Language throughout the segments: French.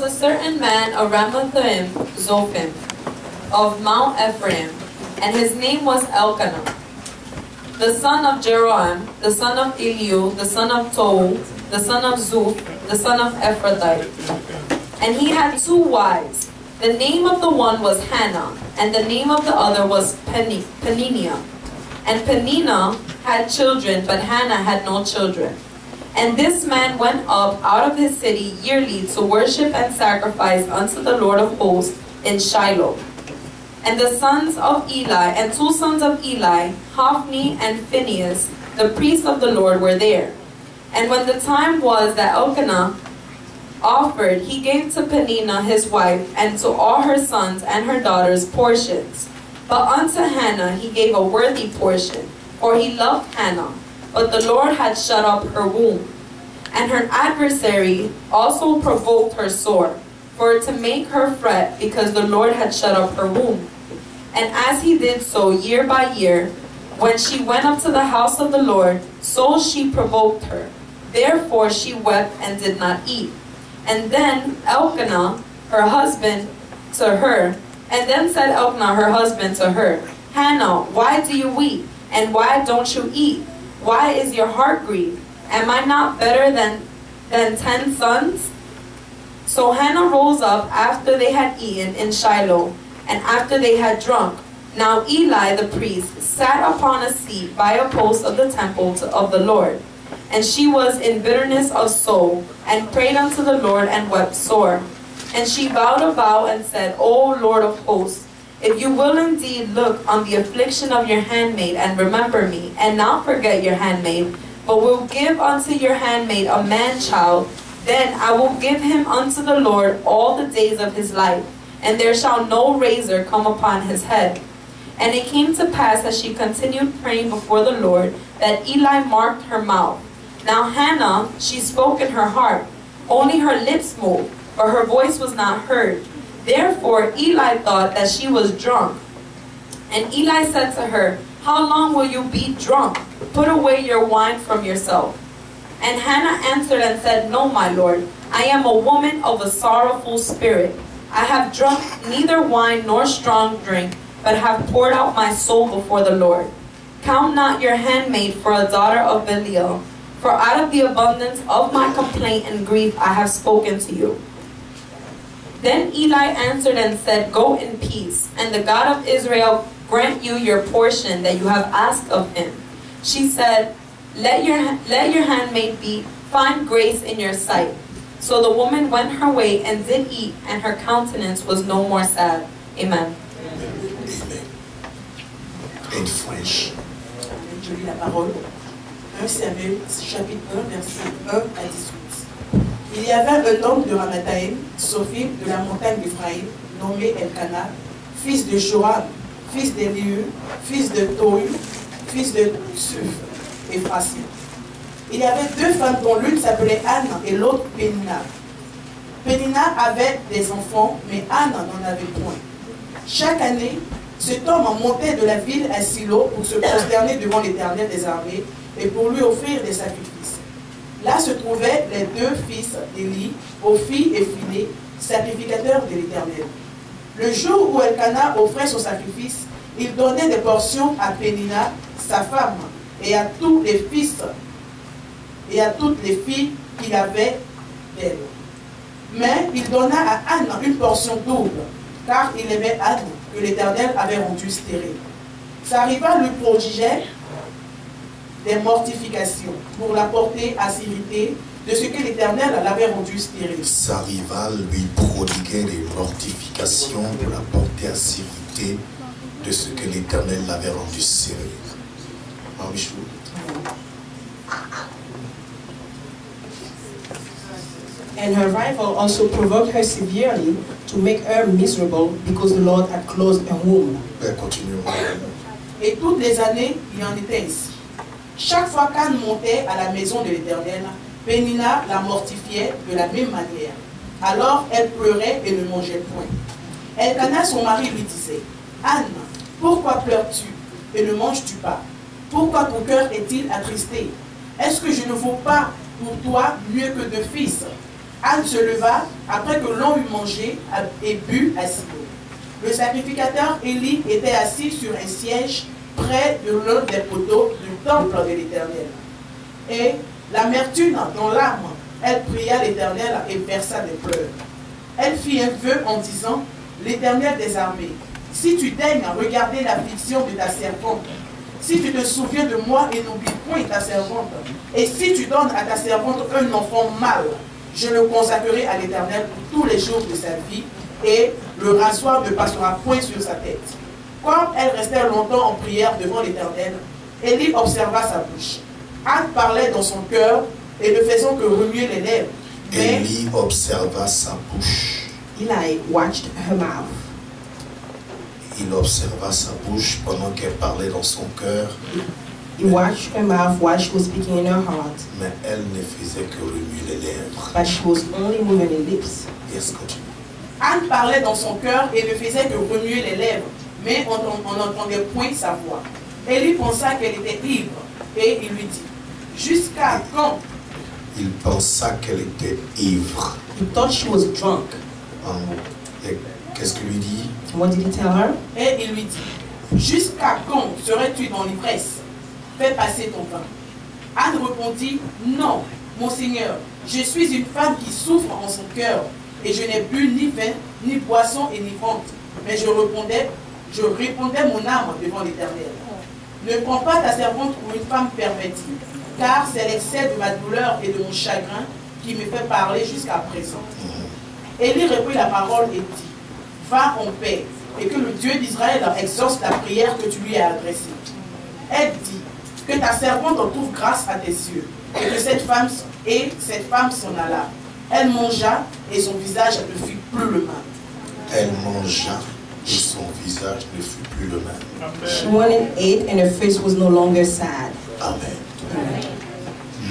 a certain man of Ramathaim Zophim, of Mount Ephraim, and his name was Elkanah, the son of Jeroham, the son of Eliu, the son of Tohu, the son of Zuph, the son of Ephrathite. And he had 2 wives. The name of the one was Hannah, and the name of the other was Peninnah. And Peninnah had children, but Hannah had no children. And this man went up out of his city yearly to worship and sacrifice unto the Lord of hosts in Shiloh. And the sons of Eli, and 2 sons of Eli, Hophni and Phinehas, the priests of the Lord, were there. And when the time was that Elkanah offered, he gave to Peninnah his wife, and to all her sons and her daughters portions. But unto Hannah he gave a worthy portion, for he loved Hannah. But the Lord had shut up her womb. And her adversary also provoked her sore, for to make her fret, because the Lord had shut up her womb. And as he did so year by year, when she went up to the house of the Lord, so she provoked her. Therefore she wept and did not eat. And then Elkanah, her husband, to her, and then said Elkanah, her husband, to her, Hannah, why do you weep? And why don't you eat? Why is your heart grieved? Am I not better than 10 sons? So Hannah rose up after they had eaten in Shiloh, and after they had drunk. Now Eli the priest sat upon a seat by a post of the temple of the Lord. And she was in bitterness of soul, and prayed unto the Lord, and wept sore. And she vowed a vow, and said, O Lord of hosts, if you will indeed look on the affliction of your handmaid, and remember me, and not forget your handmaid, but will give unto your handmaid a man-child, then I will give him unto the Lord all the days of his life, and there shall no razor come upon his head. And it came to pass, as she continued praying before the Lord, that Eli marked her mouth. Now Hannah, she spoke in her heart, only her lips moved, but her voice was not heard. Therefore Eli thought that she was drunk. And Eli said to her, How long will you be drunk? Put away your wine from yourself. And Hannah answered and said, No, my Lord, I am a woman of a sorrowful spirit. I have drunk neither wine nor strong drink, but have poured out my soul before the Lord. Count not your handmaid for a daughter of Belial, for out of the abundance of my complaint and grief I have spoken to you. Then Eli answered and said, Go in peace, and the God of Israel grant you your portion that you have asked of him. She said, Let your handmaid find grace in your sight. So the woman went her way and did eat, and her countenance was no more sad. Amen. In French. Je lis la parole. 1 Samuel, chapitre 1, verset 1 à 18. Il y avait un homme de Ramathaim, Zophim, de la montagne d'Ephraïm, nommé Elkanah, fils de Joram, fils d'Eliu, fils de Tohu, fils de Zuph, Ephrathien. Il y avait 2 femmes dont l'une s'appelait Anne et l'autre Peninnah. Peninnah avait des enfants, mais Anne n'en avait point. Chaque année, cet homme montait de la ville à Silo pour se prosterner devant l'Éternel des armées et pour lui offrir des sacrifices. Là se trouvaient les 2 fils d'Élie, Ophni et Phinehas, sacrificateurs de l'Éternel. Le jour où Elkanah offrait son sacrifice, il donnait des portions à Peninnah, sa femme, et à tous les fils et à toutes les filles qu'il avait d'elle. Mais il donna à Anne une portion double, car il aimait Anne, que l'Éternel avait rendue stérile. Sa rivale lui prodigeait des mortifications pour la porter à s'irriter de ce que l'Éternel l'avait rendue stérile. Sa rivale lui prodiguait des mortifications pour la porter à s'irriter de ce que l'Éternel l'avait rendue stérile. Marie-Chou. And her rival also provoked her severely to make her miserable because the Lord had closed her womb. Et toutes les années, il en était ainsi. Chaque fois qu'Anne montait à la maison de l'Éternel, Peninnah la mortifiait de la même manière. Alors elle pleurait et ne mangeait point. Elkanah, son mari, lui disait, Anne, pourquoi pleures-tu et ne manges-tu pas? Pourquoi ton cœur est-il attristé? Est-ce que je ne vaux pas pour toi mieux que 2 fils? Anne se leva après que l'on eut mangé et bu à Silo. Le sacrificateur Élie était assis sur un siège près de l'un des poteaux du temple de l'Éternel. Et l'amertume dans l'âme, elle pria l'Éternel et versa des pleurs. Elle fit un vœu en disant, l'Éternel des armées, si tu daignes regarder l'affliction de ta servante, si tu te souviens de moi et n'oublie point ta servante, et si tu donnes à ta servante un enfant mâle, je le consacrerai à l'Éternel pour tous les jours de sa vie, et le rasoir ne passera point sur sa tête. Comme elle restait longtemps en prière devant l'Éternel, Élie observa sa bouche. Anne parlait dans son cœur et ne faisant que remuer les lèvres. Mais Élie observa sa bouche. Eli watched her mouth. Il observa sa bouche pendant qu'elle parlait dans son cœur, He watched her mouth while she was speaking in her heart, mais elle ne faisait que remuer les lèvres. but she was only moving her lips. Yes, continue. Anne parlait dans son cœur et ne faisait que remuer les lèvres, mais on n'entendait point sa voix. Élie pensa qu'elle était ivre, et il lui dit, jusqu'à quand? Il pensa qu'elle était ivre. He thought she was drunk. Et qu'est-ce qu'il lui dit? What did he tell her? Et il lui dit, jusqu'à quand serais-tu dans l'ivresse? Fais passer ton vin. Anne répondit, non, mon Seigneur, je suis une femme qui souffre en son cœur, et je n'ai bu ni vin, ni boisson enivrante, mais je répondais mon âme devant l'Éternel. Ne prends pas ta servante pour une femme pervertie, car c'est l'excès de ma douleur et de mon chagrin qui me fait parler jusqu'à présent. Élie reprit la parole et dit, va en paix, et que le Dieu d'Israël exauce la prière que tu lui as adressée. Elle dit, que ta servante trouve grâce à tes yeux, et que cette femme s'en alla. Elle mangea, et son visage ne fut plus le même. Elle mangea et son visage ne fut plus le même. She went and ate, and her face was no longer sad. Amen.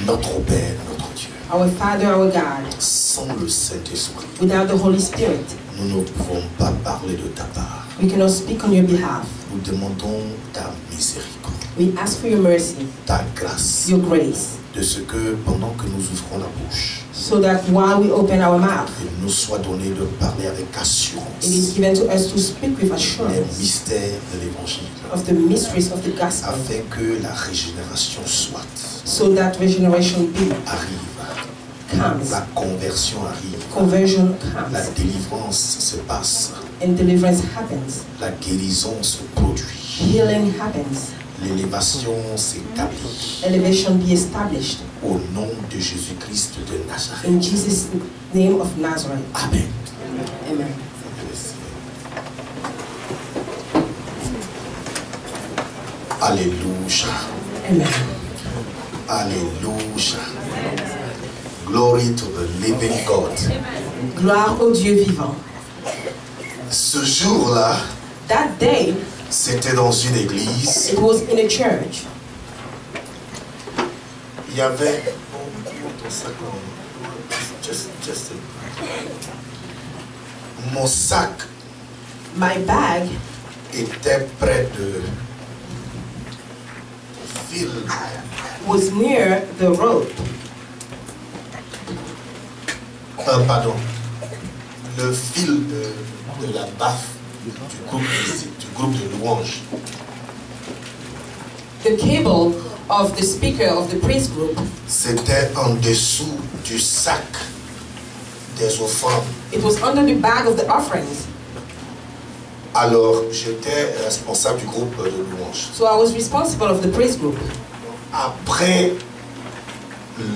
Notre Père, notre Dieu, Our Father, our God, sans le Saint-Esprit, without the Holy Spirit, nous ne pouvons pas parler de ta part. we cannot speak on your behalf. Nous demandons ta miséricorde, We ask for your mercy, ta grâce, your grace, de ce que pendant que nous ouvrons la bouche, so that while we open our mouth, il nous soit donné de parler avec assurance it is given to us to speak with les assurance mystères de l'Évangile, of the mysteries of the gospel, afin que la régénération soit, so that regeneration arrive, comes, la conversion arrive, conversion la comes, délivrance se passe, and deliverance happens, la guérison se produit, healing happens, l'élévation s'établit. elevation be established. Au nom de Jésus-Christ de Nazareth. In Jesus' name of Nazareth. Amen. Amen. Alléluia. Amen. Alléluia. Glory to the living God. Gloire au Dieu vivant. Ce jour-là, That day, c'était dans une église. it was in a church. Il y avait mon sac My bag était près de fil. was near the rope. Pardon. Le fil de la baffe du groupe de louanges. The cable of the speaker of the praise group, C'était en dessous du sac des offrandes. it was under the bag of the offerings. Alors, j'étais responsable du groupe de louanges. So I was responsible of the praise group. Après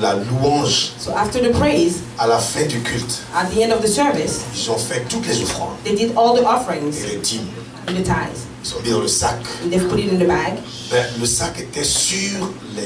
la louange, So after the praise, à la fin du culte, at the end of the service, ils ont fait toutes les offrandes they did all the offerings et les dîmes. and the tithes. Ils ont mis dans le sac. And they've put it in the bag. Ben, le sac était sur le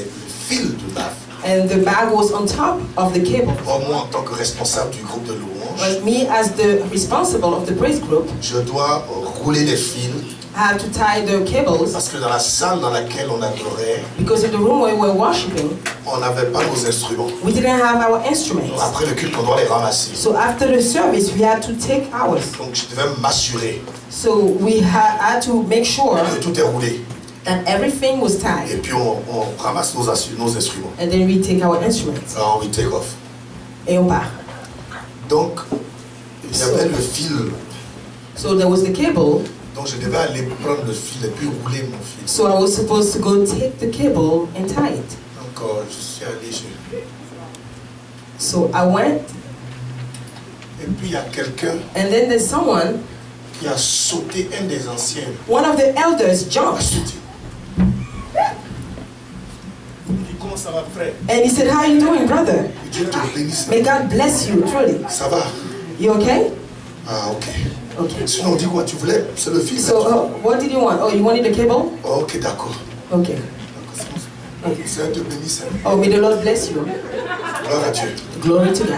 fil de baffe. And the bag was on top of the cable. Or, moi, en tant que responsable du groupe de louanges, But me as the responsible of the praise group, je dois rouler les fils I had to tie the cables parce que dans la salle dans laquelle on adorait, because in the room where we were worshiping, on n'avait pas nos instruments. we didn't have our instruments. Donc, après le culte, on doit les ramasser. So after the service, we had to take ours. Donc je devais m'assurer So we had to make sure que tout est roulé. that everything was Et tied. puis on ramasse nos instruments. And then we take our instruments. Alors we take off. Et on part. Donc, il y avait le fil. So there was the cable. Donc, je devais aller prendre le fil et puis rouler mon fil. So I was supposed to go take the cable and tie it. Donc, je suis allé chez lui. So I went. Et puis, il y a quelqu'un And then there's someone, qui a sauté, un des anciens. one of the elders A jumped. sauté. Il dit, comment ça va, frère? And he said, how are you doing, brother? Dieu te bénisse. May God bless you, truly. Ça va? You okay? Ah, ok. Okay. Sinon, on dit quoi? Tu voulais? C'est le fil. So what did you want? Oh, you wanted the cable? Oh, ok, d'accord. Okay. Okay. Seigneur te bénisse. Oh, may the Lord bless you. Gloire à Dieu. Glory to God.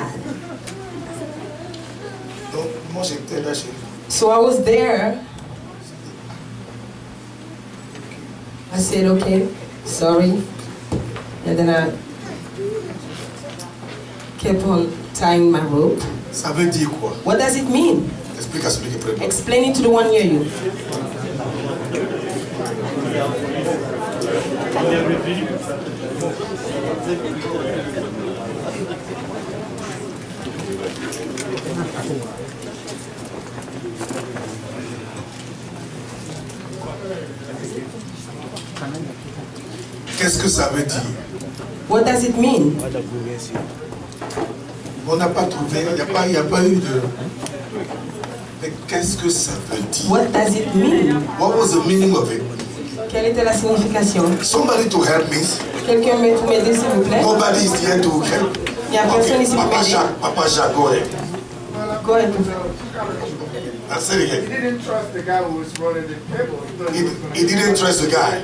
Donc, moi, j'étais là chez lui. So I was there. I said, okay, sorry. And then I kept on tying my rope. Ça veut dire quoi? What does it mean? Explique à celui qui est près de moi. Explain it to the one near you. Qu'est-ce que ça veut dire? What does it mean? On n'a pas trouvé, il n'y a pas eu de... Mais qu'est-ce que ça veut dire? What does it mean? What was the meaning of it? Quelle était la signification? Somebody to help me. Quelqu'un peut m'aider, s'il vous plaît? Nobody is here to help. Il n'y a personne ici pour Papa m'aider. Jacques, Papa Jacques, go ahead. Go ahead. I said it He again. didn't trust the guy who was running the cable. He didn't trust the guy.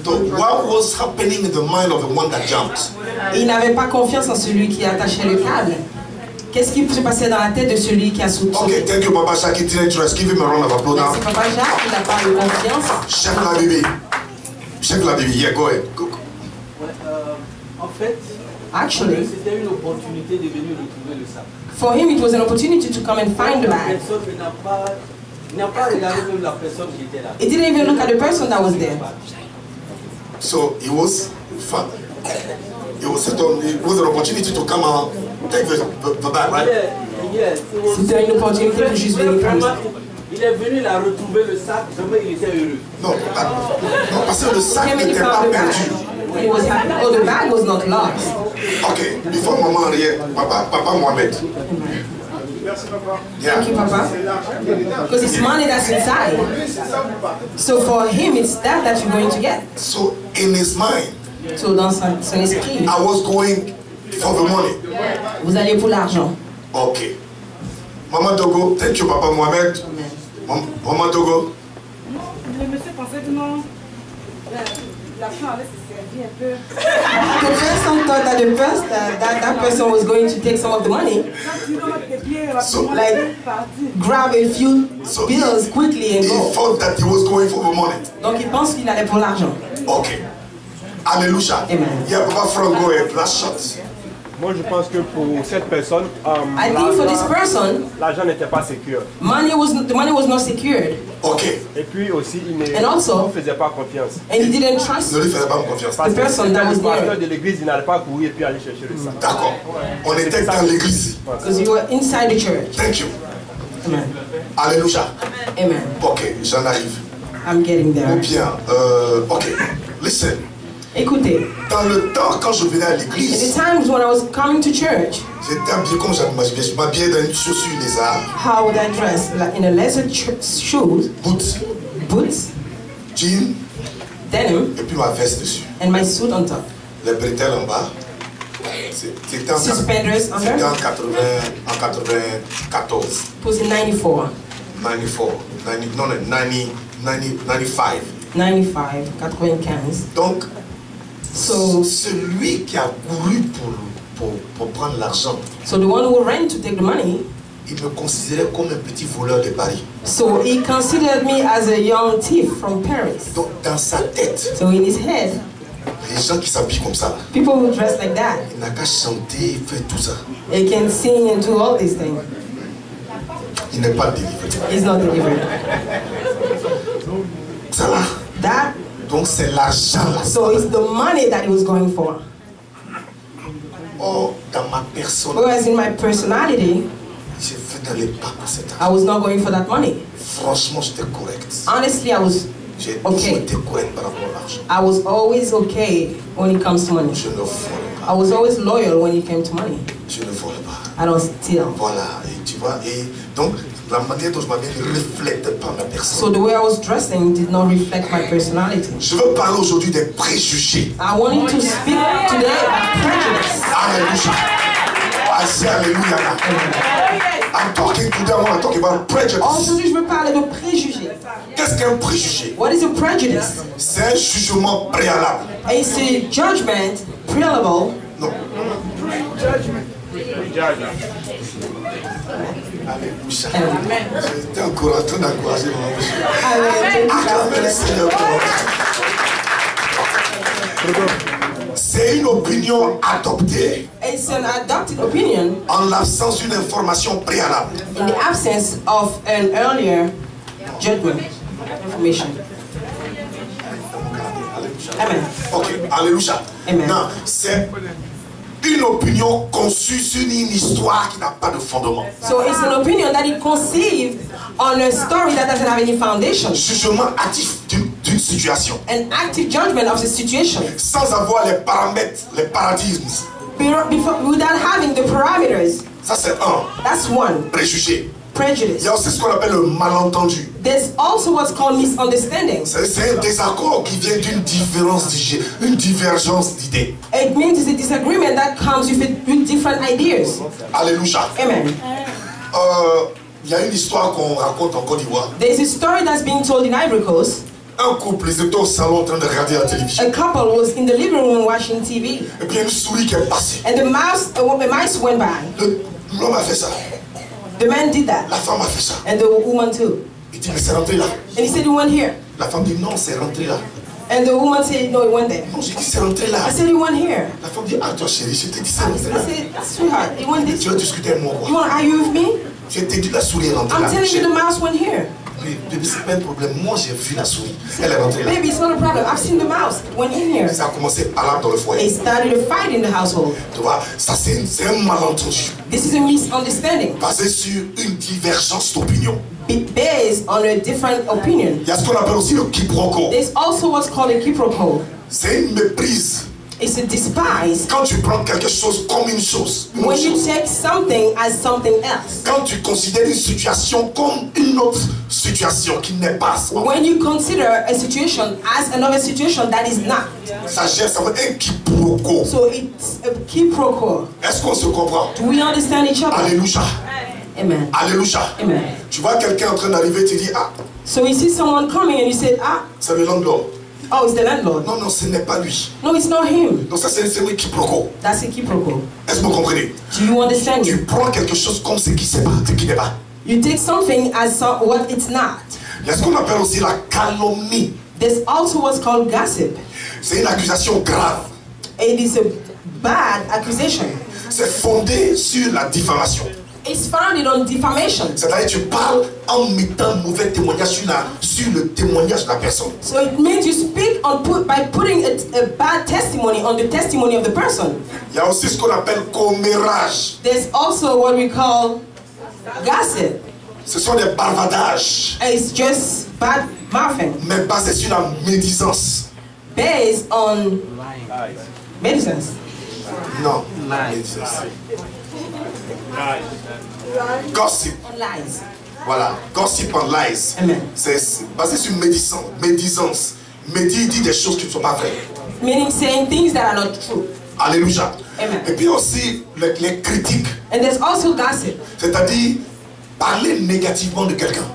So what was happening in the mind of the one that jumped? Il n'avait pas confiance en celui qui attachait le câble. Qu'est-ce qui se passait dans la tête de celui qui a sauté? Okay, thank you, Papa Jacques. He didn't trust. Give him a round of applause now. Merci Papa Jacques, il n'a pas de confiance. Chef la Bibi. Chef la Bibi. Yeah, go ahead. Go. En fait, Actually, c'était une opportunité de venir retrouver le sac. for him it was an opportunity to come and find the La bag. personne n'a pas regardé même la personne qui était là. He didn't even look at the person that was there. So it was fun. It was an opportunity to come out, take the bag, right? Yes, C'était une opportunité pour juste venir prendre ça. il est venu la retrouver le sac, vraiment il était heureux. Non, non, parce que le sac Came and he n'était pas found the bag. perdu. He was happy. Oh, the bag was not lost. Ok, before maman arrière, Papa Mohamed. Merci, papa. Thank you, Papa. C'est l'argent qui est dedans. Because it's money that's inside. Lui, c'est ça ou pas? So for him, it's that you're going to get. So in his mind, So dans son esprit, I was going for the money. vous allez pour l'argent. Ok. Maman Togo, thank you, Papa Mohamed. Maman Togo. Le monsieur pensait que non, l'argent allait se servir un peu. The person thought that the person that person was going to take some of the money, Quand tu rentres tes pieds So, rapidement, like- c'est parti. grab a few So bills quickly and He go. thought that he was going for the money. Donc il pense qu'il allait pour l'argent. Ok. Alléluia. Amen. Yeah, Papa Frank, go ahead. Last shot. Moi, je pense que pour cette personne, I think for this person, l'argent n'était pas sécure. the money was not secured, Ok. Et puis aussi, il And also- ne faisait pas confiance. and he didn't trust Ne lui fais pas confiance. Parce The que person c'était that le was pasteur there. de l'église, il n'allait pas courir et puis aller chercher le sac. D'accord. On était dans l'église. because you were inside the church. Thank you. Amen. Alléluia. Amen. Ok, j'en arrive. I'm getting Ou there. bien, ok. Listen. Écoutez, Dans le temps, quand je venais à at the l'église, times when I was coming to church, j'étais habillé comme j'habillais. Je m'habillais dans une chaussure lézard, how would I dress? Like in a leather shoes, boots, boots, jeans, denim, et puis ma veste dessus. and my suit on top. Les bretelles en bas. C'était en, Suspenders c'était under. en 94. It was in 94, 94. 90, non, non, 90, 95. 95, 95. Donc, So, celui qui a couru pour prendre l'argent, so the one who ran to take the money, il me considérait comme un petit voleur de Paris. so he considered me as a young thief from Paris. Donc, dans sa tête, So in his head, les gens qui s'habillent comme ça, people who dress like that, il n'a qu'à chanter, faire tout ça. they can sing and do all these things. Il n'est pas délivré. It's not delivered. Ça là. That, Donc, c'est l'argent là. so it's the money that he was going for. Or, dans ma personne, Whereas in my personality, n'allais pas pour cet I argent. was not going for that money. Franchement, j'étais correct. Honestly, I was J'ai toujours okay. été correct par rapport à l'argent. I was always okay when it comes to money. Je ne vole pas. I was always loyal when it came to money. Je ne vole pas. I don't steal. Voilà, et tu vois, et donc la manière dont je m'habille ne reflète pas ma So personne. the way I was dressing did not reflect my personality. Je veux parler aujourd'hui des préjugés. I wanted to speak today about prejudice. Alléluia. I say alléluia là. I'm talking today, I want to talk about prejudice. Aujourd'hui, je veux parler de préjugés. Qu'est-ce qu'un préjugé? What is a prejudice? C'est un jugement préalable. It's a judgment prealable. Non. Judgment. Alléluia. J'étais encore en train d'encourager mon bouche. Amen. Acclamez le Seigneur pour moi. C'est une opinion adoptée It's an adopted opinion en l'absence d'une information préalable. in the absence of an earlier judgment information. Amen. Ok, alléluia. Amen. Non, c'est une opinion conçue sur une histoire qui n'a pas de fondement. So it's an opinion that is conceived on a story that doesn't have any foundation. Jugement actif d'une situation, An active judgment of the situation sans avoir les paramètres, les paradigmes. without having the parameters. Ça c'est un That's one. préjugé. Il Prejudice. y a aussi ce qu'on appelle le malentendu. There's also what's called misunderstanding. C'est un désaccord qui vient d'une une divergence d'idées. It means it's a disagreement that comes with different ideas. Alléluia. Amen. Il y a une histoire qu'on raconte en Côte d'Ivoire. There's a story that's being told in Ivory Coast. Un couple, ils étaient au salon en train de regarder la télévision. A couple was in the living room watching TV, Et puis il y a une souris qui est passée. and the mice went by. L'homme a fait ça. The man did that, La femme a fait ça. and the woman too. Il dit, mais c'est rentré là. And he said, "You went here," La femme dit, non, c'est rentré là. and the woman said, "No, it went there." Non, j'ai dit, c'est rentré là. I said, "You went here." La femme dit, ah, toi chérie, je t'ai dit, c'est I rentré là. said, "Sweetheart, it went this Tu vas way. discuter avec moi, You quoi. want to argue with me? Je t'ai dit, la souris est rentrée I'm là. telling you, the mouse went here. Bébé, c'est pas un problème. Moi, j'ai vu la souris. Elle est rentrée là. Baby, it's not a problem. I've seen the mouse. It went in here." Ça a commencé par là dans le They foyer. started a fight in the household. Tu vois, ça c'est un malentendu. This is a misunderstanding Basé sur une divergence d'opinion. based on a different opinion. Il y a ce qu'on appelle aussi le quiproquo. There's also what's called a quiproquo. C'est une méprise. It's a despise Quand tu prends quelque chose comme une chose. Une when autre you chose. take something as something else. Quand tu considères une situation comme une autre situation qui n'est pas. When you consider a situation as another situation that is not. Ça gère, ça veut dire un quiproquo. So it's a quiproquo. Est-ce qu'on se comprend? Do we understand each other? Alléluia. Amen. Alléluia. Amen. Tu vois quelqu'un en train d'arriver, tu dis, ah, So you see someone coming and you said, "Ah, c'est le landlord. oh, it's the landlord." Non, non, ce n'est pas lui. No, it's not him. Donc ça, c'est un quiproquo. That's a quiproquo. Est-ce que vous comprenez? Do you understand Tu it? prends quelque chose comme ce qui n'est pas. You take something as what it's not. Il y a ce qu'on appelle aussi la calomnie. There's also what's called gossip. C'est une accusation grave. It is a bad accusation. C'est fondé sur la diffamation. It's founded on defamation. C'est-à-dire tu parles en mettant un mauvais témoignage sur le témoignage de la personne. So it means you speak by putting a bad testimony on the testimony of the person. Il y a aussi ce qu'on appelle commérage. There's also what we call gossip. Ce sont des bavardage, It's just bad mouthing mais basé sur la médisance. based on medicines. Non, médisance. Gossip, On lies. voilà, gossip and lies. Amen. C'est basé sur médisance. Médisance. Dit des choses qui ne sont pas vraies. Meaning saying things that are not true. Alléluia. Amen. Et puis aussi les critiques, And there's also gossip, c'est-à-dire parler négativement de quelqu'un.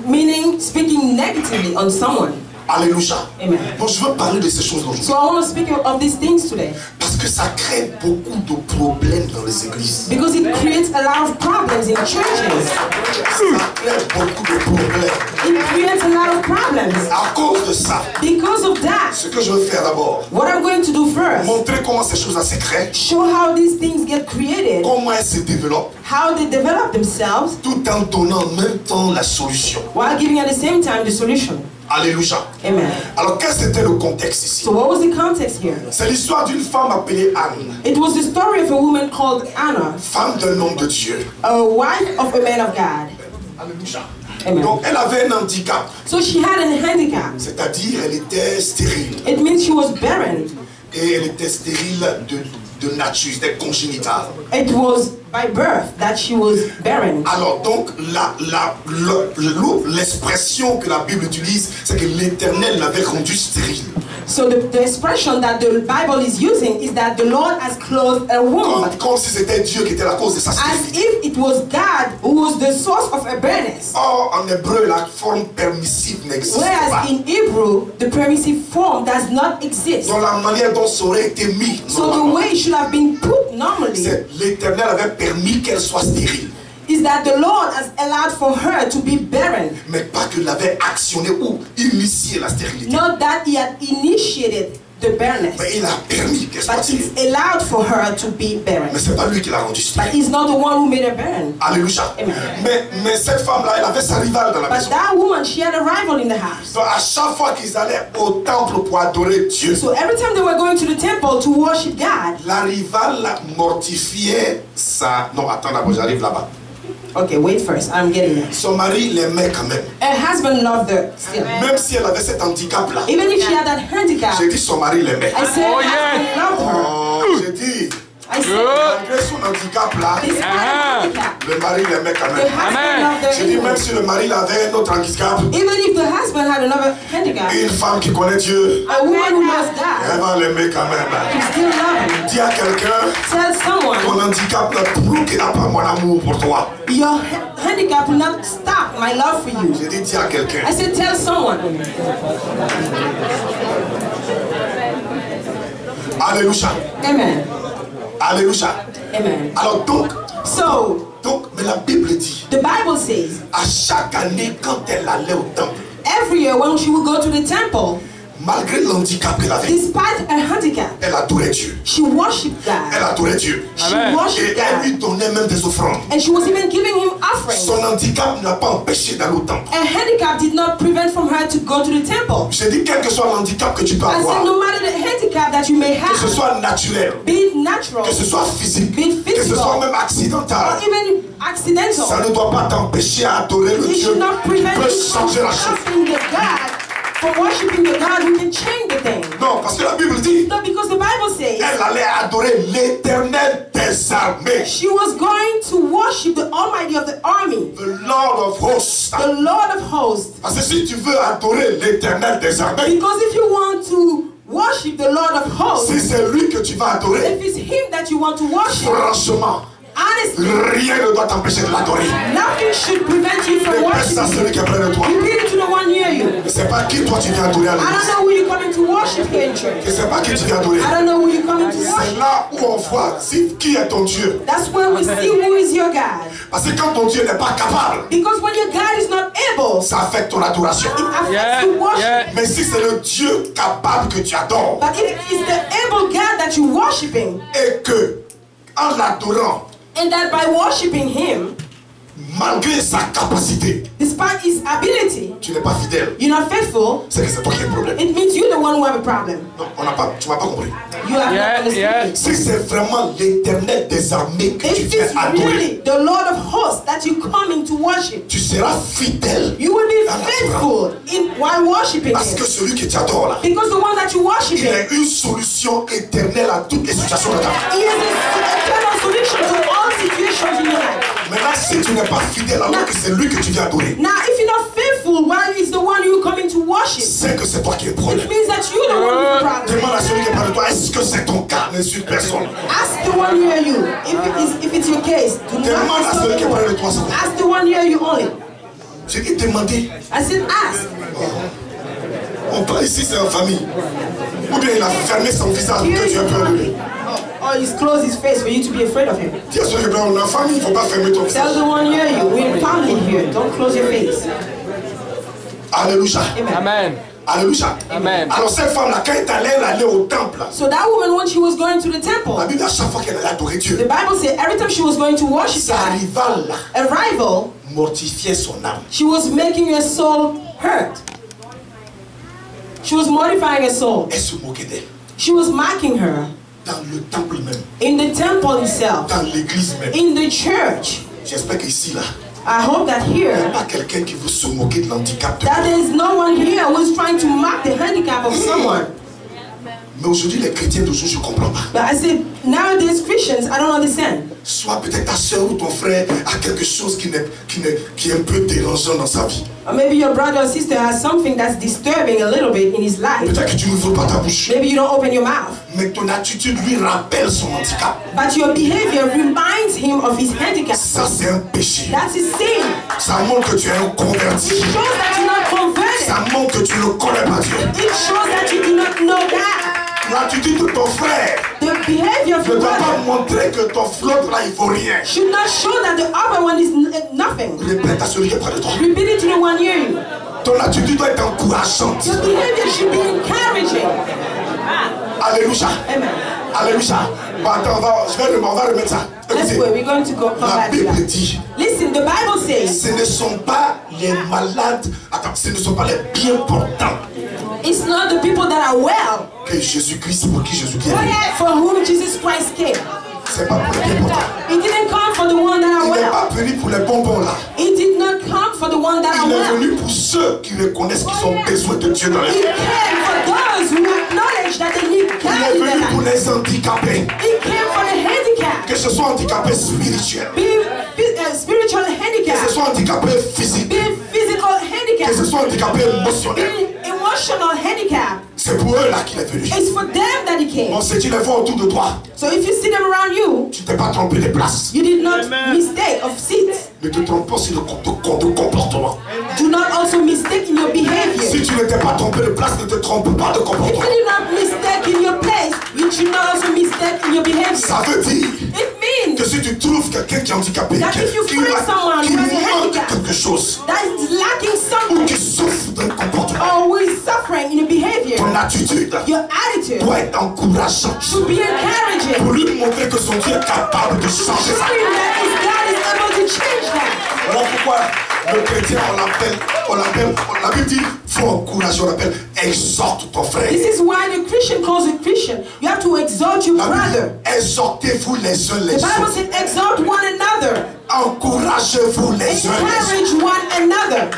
meaning speaking negatively on someone. Alléluia. Amen. Donc je veux parler de ces choses aujourd'hui. So I want to speak of these things today Parce que ça crée beaucoup de problèmes dans les églises. because it creates a lot of problems in churches. Ça crée beaucoup de problèmes. It creates a lot of problems. À cause de ça, Because of that, ce que je veux faire d'abord, what I'm going to do first, montrer comment ces choses-là se créent, show how these things get created, comment elles se développent, how they develop themselves, tout en donnant en même temps la solution. while giving at the same time the solution. Alléluia. Amen. Alors quel c'était le contexte ici? So what was the context here? C'est l'histoire d'une femme appelée Anne, It was the story of a woman called Anna, femme d'un homme de Dieu. a wife of a man of God. Alléluia. Amen. Donc elle avait un handicap, So she had a handicap. c'est-à-dire elle était stérile. It means she was barren. Et elle était stérile de nature, c'était congénital. It was by birth that she was barren. Alors donc l'expression que la Bible utilise, c'est que l'Éternel l'avait rendue stérile. So the expression that the Bible is using is that the Lord has clothed a womb. Comme si c'était Dieu qui était la cause de sa As stérilité. if it was God who was the source of her barrenness. Or en hébreu, la forme permissive n'existe pas. Whereas in Hebrew, the permissive form does not exist. Dans la manière dont ça aurait été mis, So the way it should have been put normally c'est l'Éternel avait permis qu'elle soit stérile. is that the Lord has allowed for her to be barren. Mais pas qu'il avait actionné ou initié la stérilité. Not that he had initiated the barrenness, Mais il a permis qu'elle soit but stérile. it's allowed for her to be barren. Mais c'est pas lui qui l'a rendue But stérile. he's not the one who made her barren. Alléluia. Amen. Mais cette femme-là, elle avait sa rivale dans la But maison. that woman, she had a rival in the house. Donc à chaque fois qu'ils allaient au temple pour adorer Dieu, So every time they were going to the temple to worship God, la rivale mortifiait sa... Non, attends d'abord, j'arrive là-bas. okay, wait first, I'm getting there. Son mari l'aimait quand même. Her husband loved her still. Même si elle avait cet handicap-là. Even if she had that handicap, J'ai dit son mari l'aimait. I said her husband loved her. Oh, j'ai dit, I said, malgré son handicap-là, despite her handicap, le mari l'aimait quand the même. husband loved her J'ai dit, anyway. même si le mari avait un autre handicap, Even if the husband had another handicap, une femme qui connaît Dieu, a woman who loves elle God va l'aimer quand même. can still love him. Dis à quelqu'un, Tell someone, ton handicap ne prouve qu'il n'a pas mon amour pour toi. your handicap will not stop my love for you. J'ai dit, dis à quelqu'un. I said, tell someone. Alléluia. Amen. Alléluia. Amen. Alors donc, mais la Bible dit, The Bible says, à chaque année, quand elle allait au temple, every year when she would go to the temple, malgré l'handicap qu'elle avait, despite her handicap, elle adorait Dieu. she worshipped Elle God. adorait Dieu. She Et worshipped elle lui God. donnait même des offrandes. And she was even giving him offerings. Son handicap n'a pas empêché d'aller au temple. Her handicap did not prevent from her to go to the temple. J'ai dit, quel que soit l'handicap que tu peux I said, avoir, no matter the handicap that you may que ce have, soit naturel, be it natural que ce soit physique, Be it que ce physical. soit même or accidental, even ça accidental, ne doit pas t'empêcher à adorer le it Dieu should not qui prevent peut you from changer la chose. worshiping the God, from worshiping the God who can change the thing. Non, parce que la Bible dit, No, because the Bible says elle allait adorer l'Éternel des armées, she was going to worship the Almighty of the army, the Lord of hosts. the Lord of hosts. Parce que si tu veux adorer l'Éternel des armées, Because if you want to worship the Lord of hosts, si c'est lui que tu vas adorer, if it's him that you want to worship, franchement, honestly, rien ne doit t'empêcher de l'adorer. nothing should prevent you from Répète ça à worshiping. celui qui est près de toi. Repeat it to the one near you. Je ne sais pas qui toi tu viens adorer à I don't l'église. know who you're coming to worship here in church. Je ne sais pas qui tu viens adorer. I don't know who you're coming to C'est worship. là où on voit qui est ton Dieu. That's where we see who is your God. Parce que quand ton Dieu n'est pas capable, Because when your God is not able, ça affecte ton adoration. it affects the worship. Mais si c'est le Dieu capable que tu adores, But if it's the able God that you're worshiping, et que en l'adorant, and that by worshiping him, malgré sa capacité, despite his ability, tu n'es pas fidèle, you're not faithful, c'est que c'est toi qui as un problème. it means you're the one who have a problem. Non, tu m'as pas compris. You have not understood it. Si c'est vraiment l'Éternel des armées que tu If viens it's adorer, really the Lord of hosts that you're coming to worship, tu seras fidèle. you will be dans la faithful while worshiping Parce que him. celui que tu adores là, Because the one that you worship il him, a une solution éternelle à toutes les situations de ta vie. he is the eternal solution to all situations in your life. Maintenant, si tu n'es pas fidèle alors que c'est lui que tu viens adorer, Now, if you're not faithful while he's the one you're coming to worship, c'est que c'est toi qui es le it problème. means that you're the one with the problem. Demande à celui qui est près de toi, est-ce que c'est ton cas? N'insulte personne. Ask the one near you. If it's your case, do Demande not à ask celui qui est anyone. près de toi. Ask the one near you only. J'ai dit demander. I said ask. On parle ici, c'est en famille. Ou bien il a fermé son visage pour que tu aies peur de lui. Or he's closed his face for you to be afraid of him. Dis à celui qui est près, on est en famille, il ne faut pas fermer ton Tell visage. the one near you. We're family here. Don't close your face. Alléluia. Amen. Alléluia. Amen. Alors cette femme-là, quand elle allait au temple, So that woman, when she was going to the la temple, Bible, à chaque fois qu'elle allait adorer the Dieu, Bible said every time she was going to worship sa God, rivale là, a rival, mortifiait son âme. she was making her soul hurt. She was mortifying her soul. Elle se moquait d'elle. She was mocking her Dans le temple même. in the temple itself, Dans l'église même. in the church. J'espère qu'ici, là, I hope that il n'y a here, pas quelqu'un qui veut se moquer de l'handicap de that quelqu'un. there is no one here who is trying to mock the handicap of someone. Mais aujourd'hui, les chrétiens d'aujourd'hui, je ne comprends pas. But I said, nowadays Christians, I don't understand. Soit peut-être ta soeur ou ton frère a quelque chose qui est un peu dérangeant dans sa vie. Or maybe your brother or sister has something that's disturbing a little bit in his life. Peut-être que tu n'ouvres pas ta bouche. Maybe you don't open your mouth. Mais ton attitude lui rappelle son handicap. But your behavior reminds him of his handicap. Ça, c'est un péché. That's his sin. Ça montre que tu es un converti. It shows that you're not converted. Ça montre que tu ne connais pas Dieu. It shows that you do not know that. L'attitude de ton frère The behavior of ne your doit pas brother montrer que ton flot là, il vaut rien. should not show that the other one is nothing. Répète à celui qui est près de toi. Repeat it to the one near you. Ton attitude doit être encourageante. Your behavior should be encouraging. Alléluia. Amen. Alléluia. Bon, attends, on va remettre ça. Let's Écoutez, go. We're going to go come la back to Bible that. dit, Listen, the Bible says ce ne sont pas les malades, attends, ce ne sont pas les bien portants it's not the people that are well que Jésus-Christ, pour qui Jésus-Christ est venu. for whom Jesus Christ came. C'est pas pour les bien portants. He didn't come for the one that are Il n'est well. pas venu pour les bonbons là. He did not come for the one that are Il est well. venu pour ceux qui reconnaissent qu'ils ont besoin de Dieu dans la He vie. came for those who acknowledge that they need Il God est in their venu pour life. les handicapés. He came for the handicapped. Que ce soit handicapé spirituel, Spiritual que ce handicap, soit handicapé physique, being physical que ce handicap, soit handicapé émotionnel. being emotional handicap. C'est pour eux là qu'il est venu. It's for them that he came. Bon, si tu les vois autour de toi, So if you see them around you, tu t'es pas trompé de place. you did not mistake of seats. Ne te trompe pas aussi de comportement. Do not also mistake in your behavior. Si tu ne t'es pas trompé de place, ne te trompe pas de If comportement. you did not mistake in your place, you should not also mistake in your behavior. Ça veut dire It means que si tu trouves quelqu'un qui est handicapé, That if you qui find someone qui who has a manque handicap, quelque chose, that is lacking ou something qui souffre d'un comportement, or who is suffering in a behavior, ton attitude your attitude doit être encourageante should be encouraging. pour lui montrer que son Dieu est capable de changer ça. Showing that his God is able to change that. Voilà pourquoi le chrétien, la Bible dit, faut encourager, on l'appelle, exhorte ton frère. This is why the Christian calls a Christian. You have to exalt your La Bible brother. dit, exhortez-vous les uns les The Bible autres. said exalt one another. Encouragez-vous les uns les autres. Encourage one another.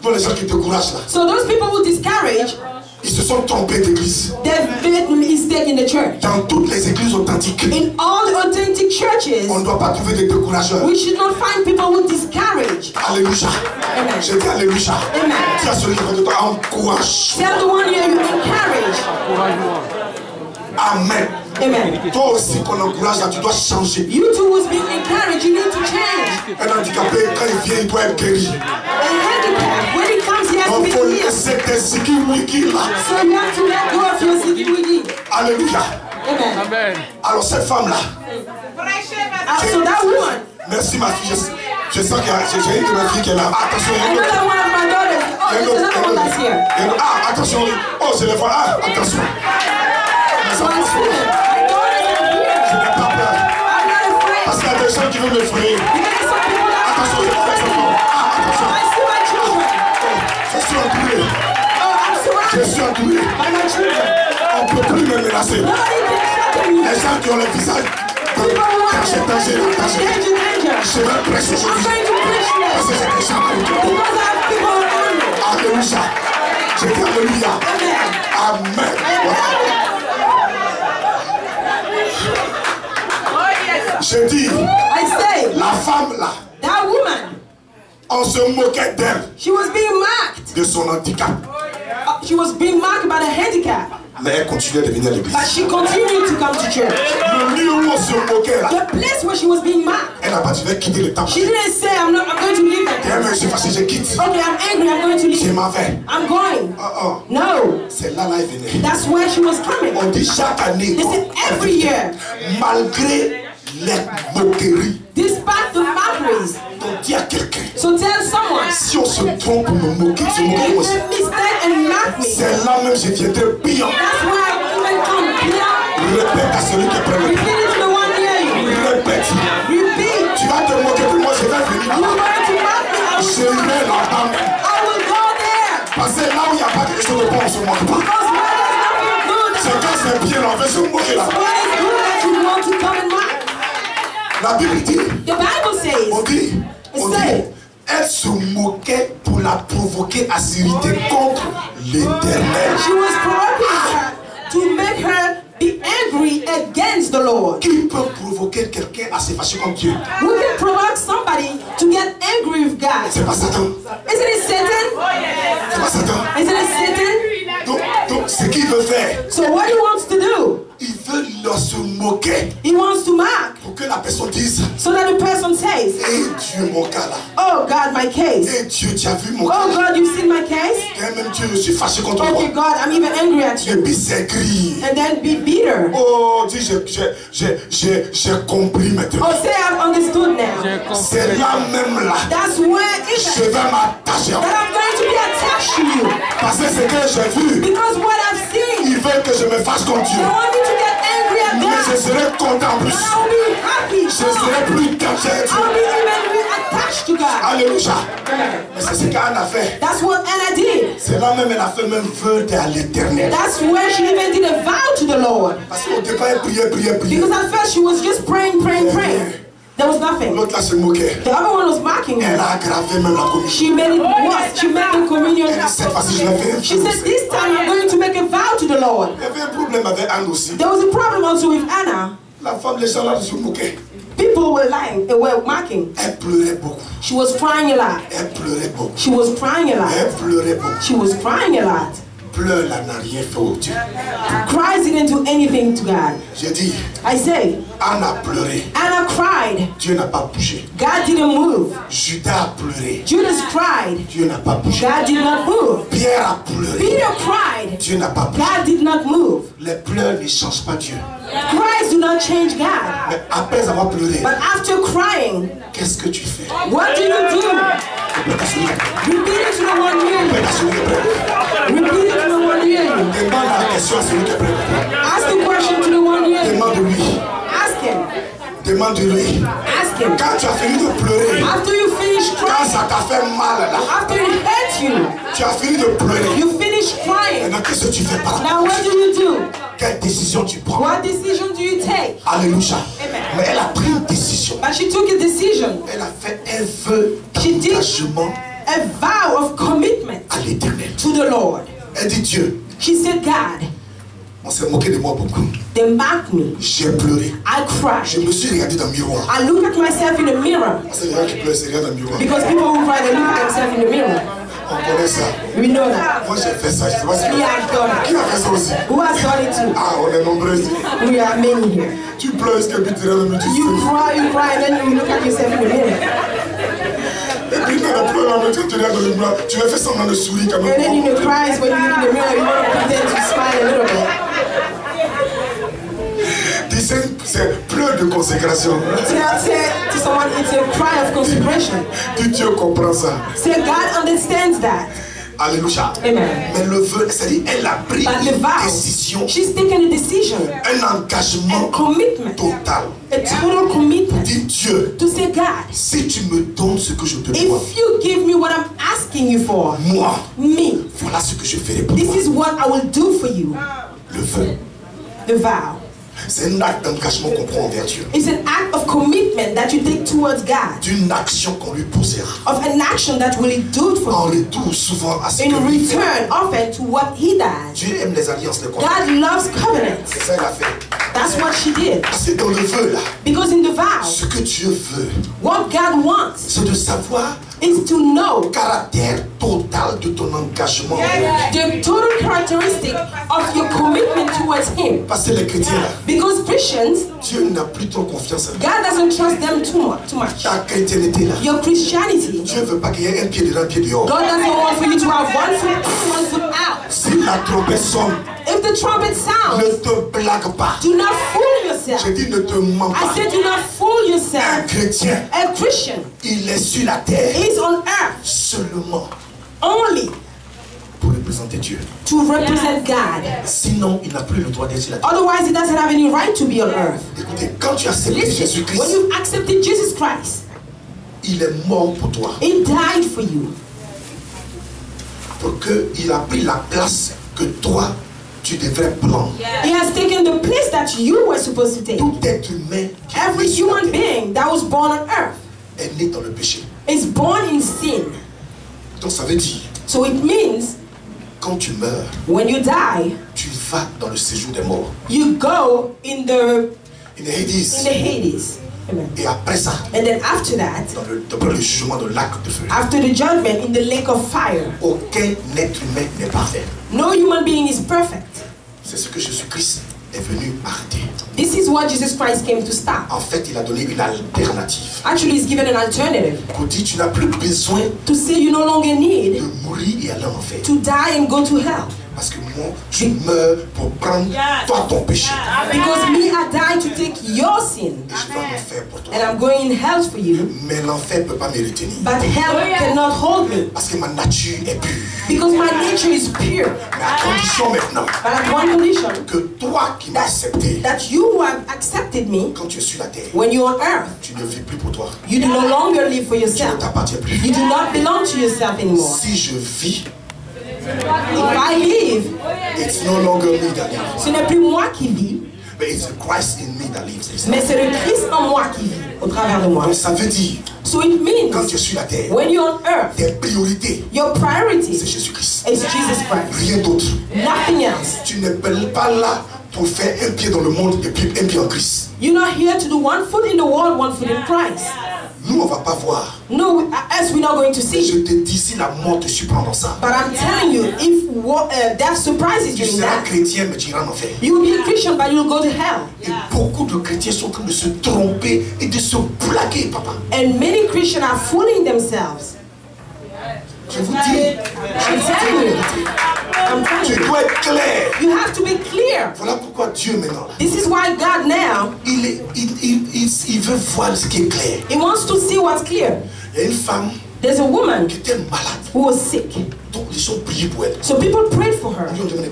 Pour les gens qui te couragent là, So those people who discourage, ils se sont trompés d'église. they've made a mistake in the church. Dans toutes les églises authentiques, In all the authentic churches, on ne doit pas trouver des décourageurs. we should not find people who discourage. Alléluia. Amen. Je dis Alléluia. Amen. Dis à celui qui est près de toi, encourage. Tell the one here you encourage. Amen. Amen. Toi aussi qu'on encourage là, tu dois changer. You too was being encouraged. You need to change. Un handicapé, quand il vient, il doit être guéri. A handicap, when it comes, he has to Donc be il faut healed. laisser tes ziki-wiki là. So you have to let go of your ziggy-wiggy. Alléluia. Amen. Alors cette femme là, So that woman, merci ma fille, je sens qu'il y a, j'ai une de mes filles qui est là. Attention, il y a une autre. another one of my daughters. Oh, there's another one that's here. Il y a une autre. Ah, attention. Oh, c'est les fois. Ah, attention. So I'm student. My daughters are Je here. n'ai pas peur. I'm not afraid. Parce qu'il y a des gens qui veulent m'effrayer. Because some people are Attention, je vois les enfants. Ah, attention. I see my children. Je suis entouré. Oh, I'm Je surrounded suis entouré. by my children. On ne peut plus me menacer. Nobody can threaten me. Les gens qui ont le visage People who are danger. danger. Je vais prêcher I'm aujourd'hui. going to preach Parce que this. j'ai des gens avec toi. Because I have people around me. Alléluia. Je dis Alléluia. Amen. Amen. Je dis, I say, la femme là, that woman, on se moquait d'elle, she was being mocked. de son handicap. She was being mocked by the handicap. Mais elle continuait de venir à l'église. But she continued to come to church. Le lieu où on se moquait là, The place where she was being mocked. elle n'a pas dit de quitter le temple. She didn't say, I'm going to leave Et it. elle me dit, parce que je quitte. Okay, I'm angry, I'm going to Je leave. m'en vais. I'm going. No. C'est là elle venait. That's where she was coming. On dit chaque année, They said every year, malgré les moqueries, despite the mockeries. on dit à quelqu'un, So tell someone, si on se trompe pour me moquer, se moquer if moi aussi. they mistake and mock me, C'est là même je viendrai pire. that's why I even come here. Répète à celui qui est près de Repeat toi. it to the one near you. Répète. Repeat. Tu vas te moquer de moi, je vais venir You're là-bas. going to mock me. Je vais là-bas. I will go there. Parce que là où il n'y a pas quelque chose de bon, on se moque pas. Because what is nothing good, C'est quand c'est bien, on veut se moquer là. what is good that you want to come and mock. La Bible dit, The Bible says, on dit, elle se moquait pour la provoquer à s'irriter contre l'Éternel. she was provoking her to make her be angry against the Lord. Qui peut provoquer quelqu'un à se fâcher contre Dieu? Who can provoke somebody to get angry with God? C'est pas Satan. Isn't it Satan? C'est pas Satan. Isn't it Satan? Donc ce qu'il veut faire, So what he wants to do, il veut leur se moquer he wants to mock, pour que la personne dise, so that the person says, eh Dieu mon cas là, oh God, my case. eh Dieu tu as vu mon Oh cas, God, you've seen my case? et même Dieu je suis fâché contre toi. Okay, God, I'm even angry at Et you. puis c'est gris. And then be bitter. Oh, dis j'ai compris maintenant. Oh, say I've understood now. C'est là même là, That's where je it's vais m'attacher. that I'm going to be attached to you. Parce que ce que j'ai vu, Because what I've seen, ils veulent que je me fâche contre they Dieu. want me to get angry at Mais je God. serai content en plus. I'll be happy. Je serai plus attaché à I'll Dieu. be even attached to God. Alléluia. Mais c'est ce qu'Anne a fait. That's what Anna did. C'est là même elle a fait même vœu à l'Éternel. That's where she even did a vow to the Lord. Parce qu'au départ elle priait. Because at first she was just praying. There was nothing. L'autre là se moquait. The other one was mocking Elle her. a aggravé même la communion. She made it worse. She made the communion. Elle dit cette fois-ci je l'ai fait. She said, this time I'm going to make a vow to the Lord. Il y avait un problème avec Anne aussi. There was a problem also with Anna. La femme, les gens là se moquaient. People were lying and were mocking. Elle pleurait beaucoup. She was crying a lot. Elle pleurait beaucoup. She was crying a lot. Elle pleurait beaucoup. She was crying a lot. Pleurs là n'a rien fait au Dieu. Cries didn't do anything to God. J'ai dit, I say, Anne a pleuré. Anna cried. Dieu n'a pas bougé. God didn't move. Judas a pleuré. Judas cried. Dieu n'a pas bougé. God did not move. Pierre a pleuré. Peter cried. Dieu n'a pas bougé. God did not move. Les pleurs ne changent pas Dieu. Cries do not change God. Mais après avoir pleuré, But after crying, qu'est-ce que tu fais? what do you do? Repeat Repeat it to the one near you. à celui qui est prêt. Repeat it to the one near you. Demande la question à celui qui est prêt. Ask the question to the one near you. Demande-lui. Ask him. Demande-lui. Ask him. Quand tu as fini de pleurer, After you finish quand crying, ça t'a fait mal là, after it hurts you, tu as fini de pleurer. you finish crying. Maintenant, qu'est-ce que tu fais par Now what do you do? Quelle décision tu prends? What decision do you take? Alléluia. Amen. Mais elle a pris une décision. But she took a decision, Elle a fait un vœu She did. d'engagement a vow of commitment à l'Éternel. to the Lord. Elle dit Dieu, She said, God, on s'est moqué de moi beaucoup. they mocked me. J'ai pleuré. I Je cried. me suis regardé dans le miroir. I look at myself in the mirror. C'est les gens qui pleurent, c'est rien dans le miroir. Because people who cry, they look at themselves in the mirror. On connaît ça. We know that. Moi j'ai fait ça. Je sais pas si We have done qui it. a fait ça aussi. Who has done it too? Ah, on est nombreux ici. We are many here. Tu pleures, est-ce que puis tu rentres, mais tu You sais. cry, and then you look at yourself in the mirror. Et puis quand tu pleures, mais tu te regardes dans le miroir, tu vas faire semblant de sourire quand And then même. you cry when you look in the mirror, you want to pretend to smile a little bit. Dis, c'est pleurs de consécration. Say to someone, it's a cry of consecration. Dis, Dieu comprend ça. Say, God understands that. Alléluia. Amen. Mais le vœu, c'est-à-dire, elle a pris But the une vow, décision, she's taken a decision, un engagement a commitment, total. a total commitment Dis Dieu, to say, God, si tu me donnes ce que je te dois, if you give me what I'm asking you for, moi, me, voilà ce que je ferai pour this toi. is what I will do for you. Le vœu, The vow. c'est un acte d'engagement qu'on prend envers Dieu. It's an act of commitment that you take towards God, D'une action qu'on lui posera. of an action that will do it for En you. retour souvent à ce In que lui fait. return, often to what He does. Dieu aime les alliances, les contrats. God loves covenants. C'est ça qu'il a fait. That's what she did. Parce que dans le vœu là, Because in the vow, ce que Dieu veut, what God wants c'est de savoir is to know le caractère total de ton engagement envers lui. the total characteristic of your commitment towards Him. Parce que les chrétiens là, Because Christians, Dieu n'a plus trop confiance en lui. God doesn't trust them too much. Ta chrétienté là, Your Christianity, Dieu ne veut pas qu'il y ait un pied dedans, un pied dehors. God doesn't want for you to have one foot out. Si la trompette sonne, If the trumpet ne sounds, te blague pas. do not fool yourself. Je dis ne te mens I pas. said do not fool Un yourself. chrétien, A Christian il est sur la terre is on earth seulement only pour représenter Dieu. to represent God. Sinon, il n'a plus le droit d'être sur la terre. Otherwise, he doesn't have any right to be on earth. Écoutez, quand tu as accepté Listen, when Jésus-Christ, you've accepted Jesus Christ, il est mort pour toi. He died for you Pour qu'il a pris la place que toi, tu devrais prendre. He has taken the place that you were supposed to take. Tout être humain qui Every est sur la human terre being that was born on earth est né dans le péché. is born in sin. Donc ça veut dire, So it means quand tu meurs, when you die, tu vas dans le séjour des morts. you go in the In the Hades. Hades. Amen. Et après ça, And then after that, dans le jugement de lac de feu, after the judgment in the lake of fire, aucun être humain n'est parfait. no human being is perfect. C'est ce que Jésus-Christ est venu arrêter. This is what Jesus Christ came to stop. En fait, il a donné une alternative. Actually, he's given an alternative Pour dire, tu n'as plus besoin to say you no longer de need mourir et aller en enfer. to die and go to hell. Parce que moi, je meurs pour prendre toi ton péché. Because me, I died to take your sin. Et je vais en enfer pour toi. And I'm going in hell for you. Mais l'enfer ne peut pas me retenir. But hell cannot hold me. Parce que ma nature est pure. Because my nature is pure. Mais à condition maintenant But at one condition, que toi qui m'as accepté, that you who have accepted me, quand tu es sur la terre, when you're on earth, tu ne vis plus pour toi. you do no longer live for Tu ne yourself. t'appartiens plus. You do not belong to yourself anymore. Si je vis, If I live, it's no longer me that lives. ce n'est plus moi qui vis, But it's the Christ in me that lives. mais c'est le Christ en moi qui vit au travers de moi. Donc ça veut dire, So it quand means tu es sur la terre, when you're on earth, tes priorités, your priority c'est Jésus-Christ. is Jesus Christ. Rien d'autre. Nothing else. Tu n'es pas là pour faire un pied dans le monde et puis un pied en Christ. You're not here to do one foot in the world, one foot in Christ. Nous, on ne va pas voir. No, as we're not going to Mais je see. te dis, si la mort te surprend dans ça, But I'm telling you, if death surprises tu you in seras that, chrétien, mais tu iras en enfer. you will be a Christian, but you'll go to hell. Et beaucoup de chrétiens sont en train de se tromper et de se blaguer, papa. And many Christians are fooling themselves. Je vous dis, I'm telling you. I'm telling tu you. dois être clair. You have to be clear. Voilà pourquoi Dieu maintenant, là, This is why God now, il veut voir ce qui est clair. He wants to see what's clear. Il y a une femme There's a woman qui était malade. who was sick. Donc ils ont prié pour elle. So people prayed for her. Ils lui ont demandé,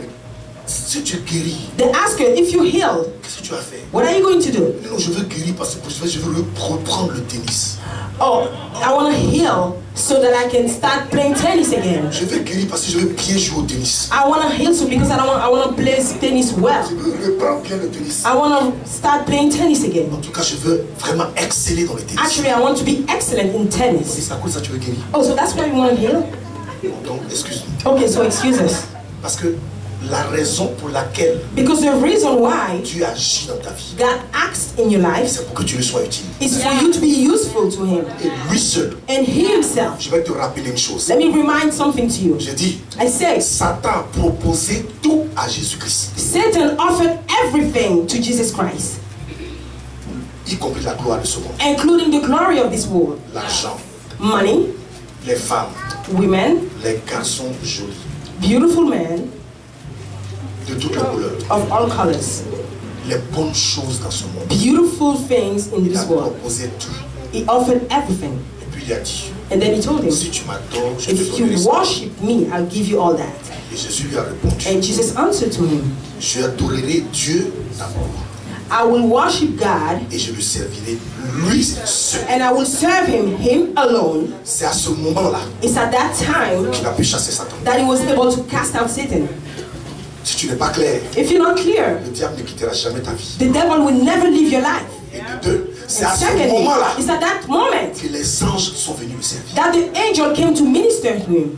si tu es guéri, They asked her, if you healed, qu'est-ce que tu as fait? what are you going to do? Non, je veux guérir parce que je veux reprendre le tennis. Oh, I want to heal so that I can start playing tennis again. Je veux guérir parce que je veux bien jouer au tennis. I want to heal so because I want to play tennis well. Je veux reprendre bien le tennis. I want to start playing tennis again. En tout cas, je veux vraiment exceller dans le tennis. Actually, I want to be excellent in Si tennis. c'est à cause de ça que tu veux guérir. Oh, so that's why you want to heal? Donc, excuse-moi. Okay, so excuse us. Parce que la raison pour laquelle Because the reason why tu agis dans ta vie, God acts in your life c'est pour que tu lui sois utile. is for you to be useful to Him. Et lui seul. And He Himself. Je vais te rappeler une chose. Let me remind something to you. J'ai dit, I say, Satan a proposé tout à Jésus-Christ, Satan offered everything to Jesus Christ, y compris la gloire de ce monde. including the glory of this world. L'argent, Money, les femmes, women, les garçons jolis, beautiful men de toutes les couleurs, of all colors, les bonnes choses dans ce monde. beautiful things in Il a this world. proposé tout. He offered everything. Et puis il a dit, And then He told him, si tu m'adores, je te if you donnerai ça. worship me, I'll give you all that. Et Jésus lui a répondu, And Jesus answered to him, je adorerai Dieu d'abord I will worship God et je lui servirai lui seul. and I will serve him alone. C'est à ce moment-là It's at that time qu'il a pu chasser Satan. that he was able to cast out Satan. Si tu n'es pas clair, If you're not clear, le diable ne quittera jamais ta vie. the devil will never leave your life. Et de deux, c'est And à ce secondly, moment-là it's at that moment que les anges sont venus le servir. that the angel came to minister to him.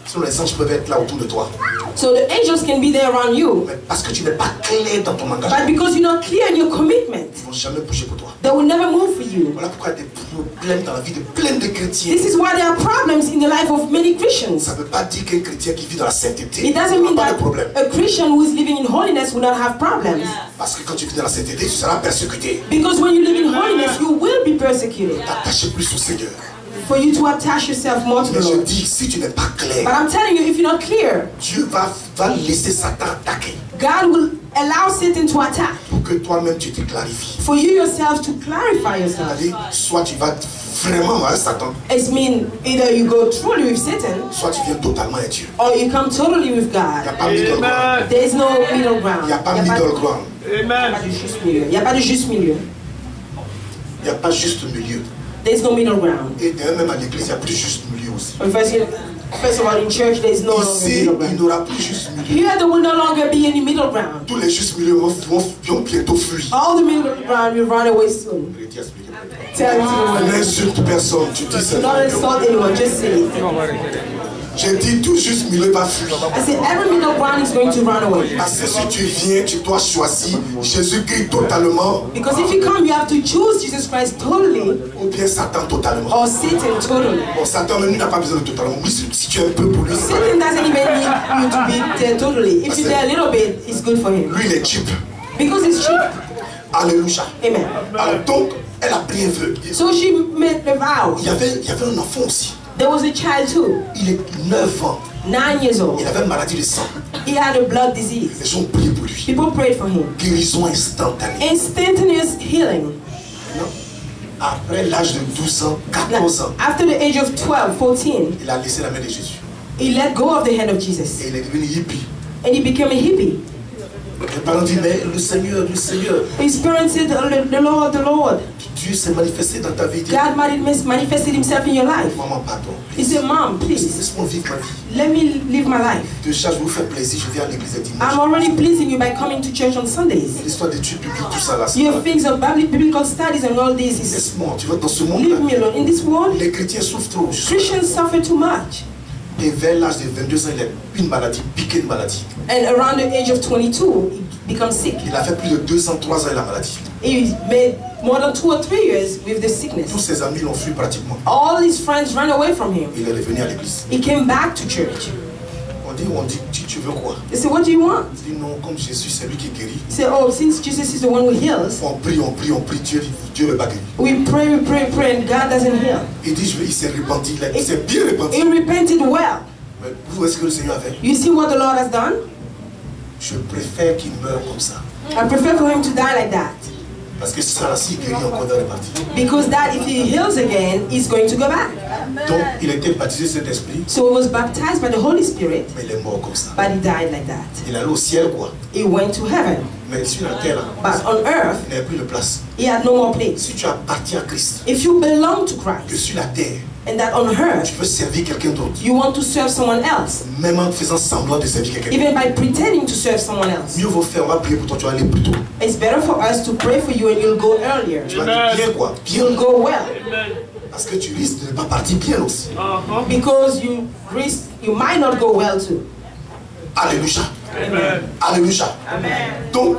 Sinon, les anges peuvent être là autour de toi. So the angels can be there around you. Mais parce que tu n'es pas clair dans ton engagement, But because you're not clear in your commitment, ils ne vont jamais bouger pour toi. they will never move for you. Voilà pourquoi il y a des problèmes dans la vie de plein de chrétiens. This is why there are problems in the life of many Christians. Ça ne veut pas dire qu'un chrétien qui vit dans la sainteté It doesn't n'aura mean pas de that problème. a Christian who is living in holiness will not have problems. Parce que quand tu vis dans la sainteté, tu seras persécuté. Because when you live in holiness, you will be persecuted. T'attaches plus au Seigneur. For you to attach yourself more to Mais the je Lord. dis, si tu n'es pas But clair, I'm telling you, if you're not clear, Dieu va laisser Satan attaquer God will allow Satan to attack. pour que toi-même tu te clarifies. For you yourself to clarify yourself. C'est-à-dire, soit tu vas vraiment à Satan, It means either you go truly with Satan soit tu viens totalement à Dieu. or you come totally with Il n'y a God. pas middle ground. There is no middle ground. Il n'y a pas middle ground. Il n'y a pas de juste milieu. Il n'y a pas de juste milieu. Il n'y a pas juste milieu. There is no middle ground. Et d'ailleurs, même à l'église, il n'y a plus juste milieu aussi. Or if I say, First of all, in church, there is no longer Ici, middle il ground. n'aura plus juste milieu. Here, there will no longer be any middle ground. Tous les justes milieux vont bientôt fuir. All the middle ground will run away soon. Je vais t'expliquer. Tell it to the world. N'insulte personne, tu dis c'est Do not insult anyone, just say it. J'ai dit tout juste milieu va fuir. I said every middle ground is going to run away. Parce que si tu viens, tu dois choisir Jésus-Christ totalement Because if you come, you have to choose Jesus Christ totally ou bien Satan totalement. or Satan totally. Bon, Satan, lui, n'a pas besoin de totalement. Oui, si tu es un peu pour lui, c'est Satan doesn't even need you to be there totally. If you're there a little bit, it's good for him. lui, il est cheap. Because it's cheap. Alléluia. Amen. Alors donc, elle a pris un vœu. So she made the vow. Il y avait un enfant aussi. There was a child too, Il est 9 ans. 9 years old. Il avait une maladie de sang. He had a blood disease. Les gens ont prié pour lui. People prayed for him. Guérison instantanée. Instantaneous healing. Non. Après l'âge de 12 ans, 14 ans, After the age of 12, 14, il a laissé la main de Jésus. he let go of the hand of Jesus. Et il est devenu hippie. And he became a hippie. Les parents disent, mais le Seigneur, His parents said, the Lord. Dieu s'est manifesté dans ta vie. Il dit, God manifested himself in your life. maman, pardon. He said, Mom, please, Laisse-moi vivre ma vie. let me live my life. Déjà, je vous fais plaisir, je viens à l'église le dimanche. I'm already pleasing you by coming to church on Sundays. L'histoire d'études bibliques, tout ça là. c'est Your pas- things of biblical studies and all this is Laisse-moi, tu vois, dans ce monde leave me alone. In this world, les chrétiens souffrent trop. Christians suffer too much. Et vers l'âge de 22 ans, il a une maladie, piqué une maladie. And around the age of 22, he becomes sick. Il a fait plus de 2 ans, 3 ans la maladie. He made more than 2 or 3 years with the Tous sickness. ses amis l'ont fui pratiquement. All his friends ran away from him. Il est revenu à l'église. He came back to church. On dit, tu veux quoi? They said, what do you want? Il dit non, comme Jésus, c'est lui qui guérit. He said, oh, since Jesus is the one who heals, On prie, Dieu ne va pas guérir. we pray, and God doesn't heal. Il dit, il s'est repenti, il s'est bien repenti. He repented well. Mais vous voyez ce que le Seigneur a fait? You see what the Lord has done? Je préfère qu'il meure comme ça. I prefer for him to die like that. Parce que ça là, s'il guérit encore dans les parties. Because that if he heals again, he's going to go back. Donc, il était baptisé cet esprit, So he was baptized by the Holy Spirit, mais il est mort comme ça. but he died like that. Il est allé au ciel, quoi. He went to heaven. Mais sur la terre, là, But on earth, il n'avait plus de place. he had no more place. Si tu appartiens à Christ, If you belong to que Christ, sur la terre, and that on tu earth, peux servir quelqu'un d'autre, you want to serve someone else, même en faisant semblant de servir quelqu'un d'autre. even by pretending to serve someone else, Mieux vaut faire, on va prier pour toi, tu vas aller plus tôt. it's better for us to pray for you and you'll go earlier. Tu vas aller bien, quoi. Bien. You'll go well. Parce que tu risques de ne pas partir bien aussi. Because you might not go well too. Alléluia. Alléluia. Donc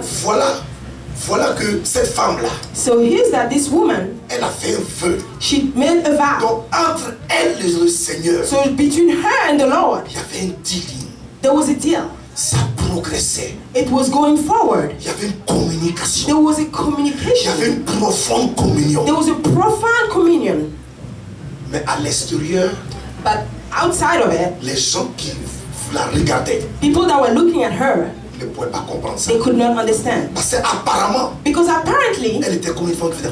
voilà que cette femme-là, So here's that this woman, elle a fait un vœu. she made a vow. Donc entre elle et le Seigneur, So between her and the Lord, il y avait un dealing. there was a deal. Ça progressait. It was going forward. Il y avait une communication. There was a Il y avait communication. une profonde communion. There was a profound communion. Mais à l'extérieur, But outside of it, les gens qui la regardaient people that were looking at her, ne pouvaient pas comprendre ça. they could not understand. Parce qu'apparemment, Because apparently, elle était comme une femme qui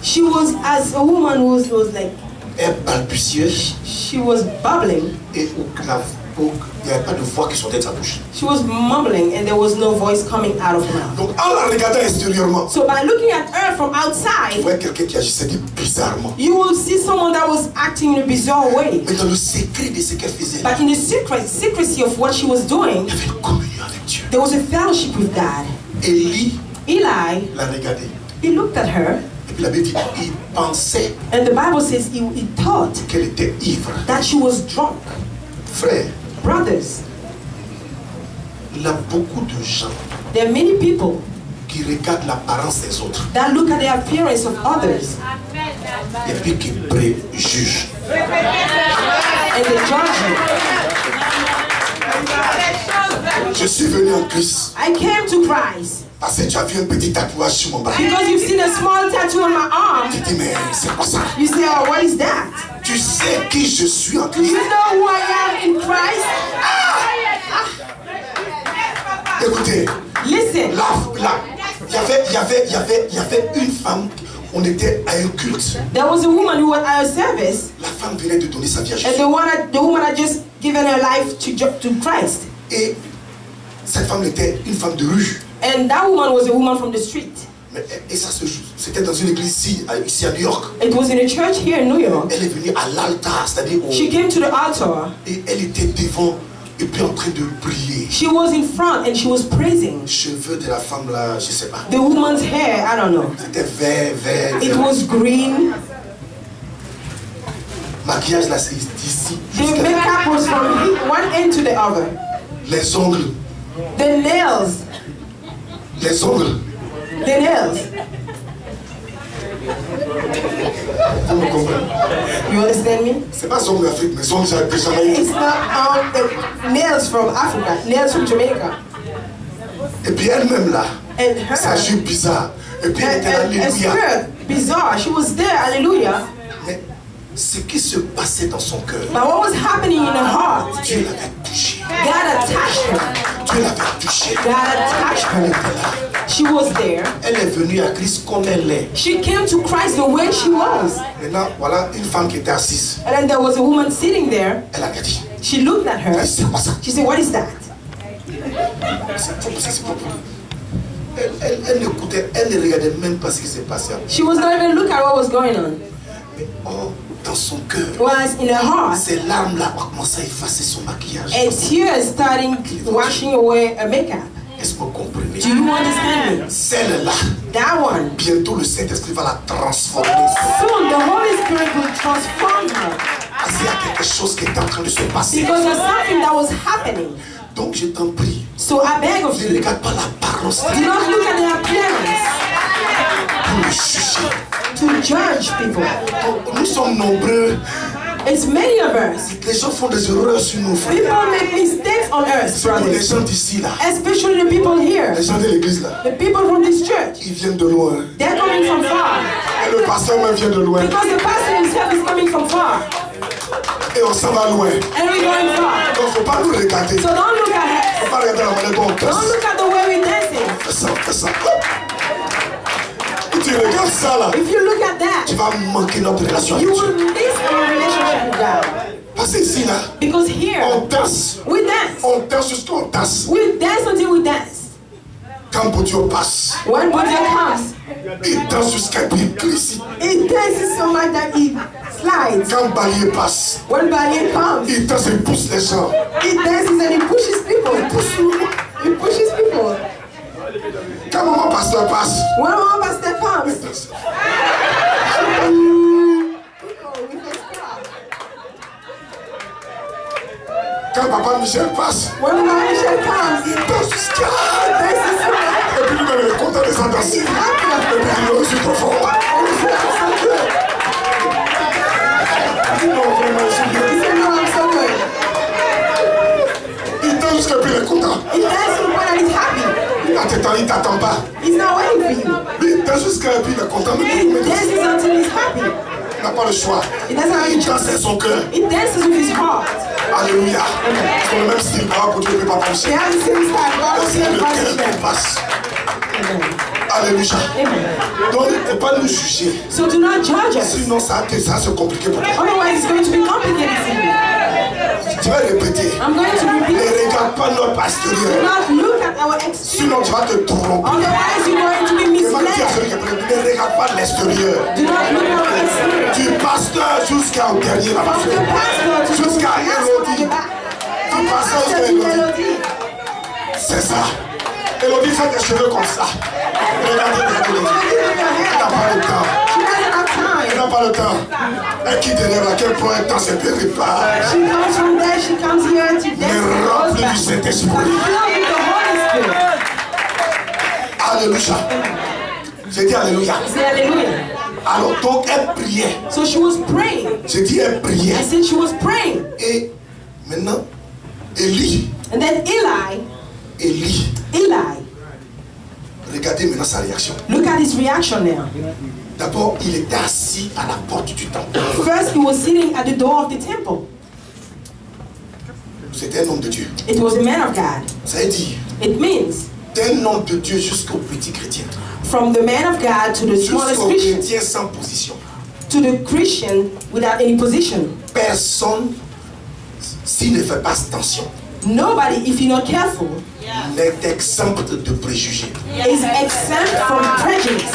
she was as a woman who was like, est balbutieuse she was bubbling. et il n'y avait pas de voix qui sortait de sa bouche. She was mumbling and there was no voice coming out of her mouth. Donc en la regardant extérieurement, So by looking at her from tu outside, voyais quelqu'un qui agissait bizarrement. you will see someone that was acting in a bizarre way. Mais dans le secret de ce qu'elle faisait, But in the secrecy of what she was doing, il y avait une communion avec Dieu. there was a fellowship with God. Élie Eli, l'a regardée. he looked at her, Et puis la Bible dit il pensait and the Bible says he thought qu'elle était ivre. that she was drunk. Frère, Brothers, il y a beaucoup de gens there are many people qui regardent l'apparence des autres that look at the appearance of others et puis qui préjugent. and they judge you. Je suis venu en Christ I came to Christ parce que tu as vu un petit tatouage sur mon bras. because you've seen a small tattoo on my arm. Tu dis mais c'est quoi ça? You say, oh, what is that? Tu sais qui je suis en Do Christ? you know who I am in Christ? Écoutez, Listen, il y avait une femme, on était à un culte. there was a woman who was at a service, La femme venait de donner sa vie à and Jésus. the woman had just given her life to Christ. Et cette femme était une femme de rue. And that woman was a woman from the street. Et ça se joue. C'était dans une église ici à New York. It was in a church here in New York. Elle est venue à l'altar, c'est-à-dire She came to the altar. et elle était devant et puis en train de prier. She was in front and she was praising. Cheveux de la femme là, je sais pas. The woman's hair, I don't know. C'était vert. It was green. Maquillage là, c'est d'ici. The makeup was from one end to the other. Les ongles. The nails. Les ongles. The nails. Vous me comprenez? You understand me? C'est pas ongles d'Afrique, mais ongles de Jamaïque. It's not the nails from Africa, nails from Jamaica. Et puis elle-même là, And her, sa jupe bizarre. Et puis elle était a alléluia. skirt, bizarre. She was there, hallelujah. Mais ce qui se passait dans son cœur, But what was happening in her heart? Dieu l'avait touché. God attached her. Dieu l'avait touché. God attached her. She was there. Elle est venue à Christ comme elle est. She came to Christ the way she was. Maintenant, voilà une femme qui était assise. And then there was a woman sitting there. Elle a dit, She looked at her. c'est quoi ça? She said, what is that? C'est pas pour elle n'écoutait, elle ne regardait même pas ce qui s'est passé. She was not even looking at what was going on. Mais oh, dans son cœur, Whereas in her heart, ces larmes-là ont commencé à effacer son maquillage. and tears starting washing away her makeup. Est-ce que vous comprenez? Do you understand me? Celle-là, That one. bientôt le Saint-Esprit va la transformer. Soon the Holy Spirit will transform her. Parce qu'il y a quelque chose qui est en train de se passer. Because there's something that was happening. Donc je t'en prie, So I beg of ne you, regarde pas l'apparence do not look at the appearance pour le juger. to judge people. Nous sommes nombreux. It's many of us. Les gens font des erreurs sur nous, frères. People make mistakes on earth, Surtout les brothers. gens d'ici là. Especially the people here. Les gens de l'église là. The people from this church. Ils viennent de loin. They're coming from far. Et le pasteur même vient de loin. Because the pastor himself is coming from far. Et on s'en va loin. And we're going far. Donc faut pas nous regarder. So don't look at us. Faut pas regarder la manière dont on Don't danse. look at the way we're dancing. Fais ça, fais ça. Et tu regardes ça là. If you look at Tu that, vas manquer notre relation avec you Dieu. will miss our relationship with God. Parce que ici là, Because here, on danse. we dance. On danse jusqu'on danse. We dance until we dance. Quand Dieu passe, When Buddha comes, il danse jusqu'à qu'il glisse. he dances so much that he slides. Quand Balier passe, When Balier comes, il danse et pousse les gens. he dances and he pushes people. He pushes people. Quand mon pasteur passe, When our pastor comes, il danse. Quand papa Michel passe, when Mama Michelle comes, il danse jusqu'à. he dances so much. Et puis lui-même il est content de s'en danser. Et puis il dit, je suis trop fort. Il dit non, vraiment, je suis bien. He said, no, I'm so good. Il danse jusqu'à puis il est content. He dances to the point that he's happy. Il t'attend pas. He's not waiting for you. Il danse jusqu'à puis il est content. He dances until he's happy. Il n'a pas le choix. He doesn't have a Il choice. danse avec son cœur. He dances with his heart. Alléluia. Ils ont le même style. Pour Dieu ne peut pas They pencher. have the same style. God will C'est see le cœur him qui passe. Amen. Alléluia. Amen. Donc il ne faut pas nous juger. So do not judge us. Sinon ça va se compliquer pour toi. Otherwise, it's going to be complicated for you. Tu vas répéter. I'm going to repeat. Ne regarde pas notre Do extérieur. not look at our exterior. Sinon tu vas te tromper. Otherwise, you're going to be Demande à celui misled. qui est près de toi, ne regarde pas l'extérieur. Do not look at our exterior. Du pasteur jusqu'au dernier là-bas. From the pastor to the Jusqu'à pastor at the Élodie. back. Du pasteur Pastor jusqu'à to Élodie. Elodie. C'est ça. Élodie fait des cheveux comme ça. Regardez bien Élodie. Elle n'a pas le temps. She doesn't have Elle time. n'a pas le temps. Elle quitte derrière à quel point elle temps c'est pénible. She comes from there, she comes here to dance Mais and goes remplie back. du Saint-Esprit. Filled with the Holy Spirit. Alléluia. J'ai dit Alléluia. Say hallelujah. Alors donc elle priait. So she was praying. J'ai dit elle priait. I said she was praying. Et maintenant, Élie, And then Eli, regardez maintenant sa réaction. look at his reaction now. D'abord, il était assis à la porte du temple. First, he was sitting at the door of the temple. C'était un homme de Dieu. It was a man of God. Ça veut dire It means d'un homme de Dieu jusqu'au petit chrétien. from the man of God to the smallest Jusqu'au Christian, chrétien sans position. to the Christian without any position. Personne, s'il ne fait pas attention, Nobody, if you're not careful, n'est exempt de préjugés. is exempt from prejudice.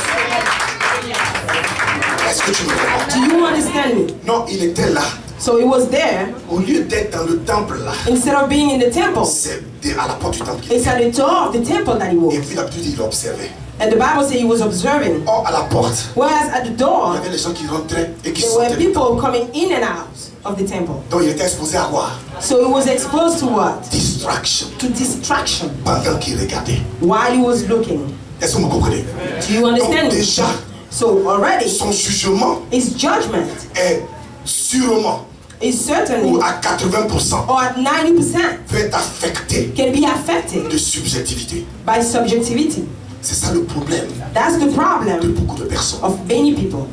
Est-ce que tu me comprends? Do you understand me? Non, il était là. So he was there. Au lieu d'être dans le temple là, Instead of being in the temple, c'est à la porte du temple. it's at the door of the temple that he Et was. puis d'habitude, il observait. And the Bible says he was observing. Or, à la porte, Whereas at the il y door, avait les gens qui rentraient et qui there were sortaient. people coming in and out of the temple. Donc, il était exposé à quoi? So he was exposed to what? Distraction. To distraction Pendant qu'il regardait. while he was looking. Est-ce que vous comprenez? Do you Donc, understand me? déjà, So already, son jugement his judgment est sûrement, is certainly, ou à 80%, or at 90%, peut être affecté can be affected de subjectivité. by subjectivity. C'est ça le problème That's the de problem beaucoup de personnes. of many people.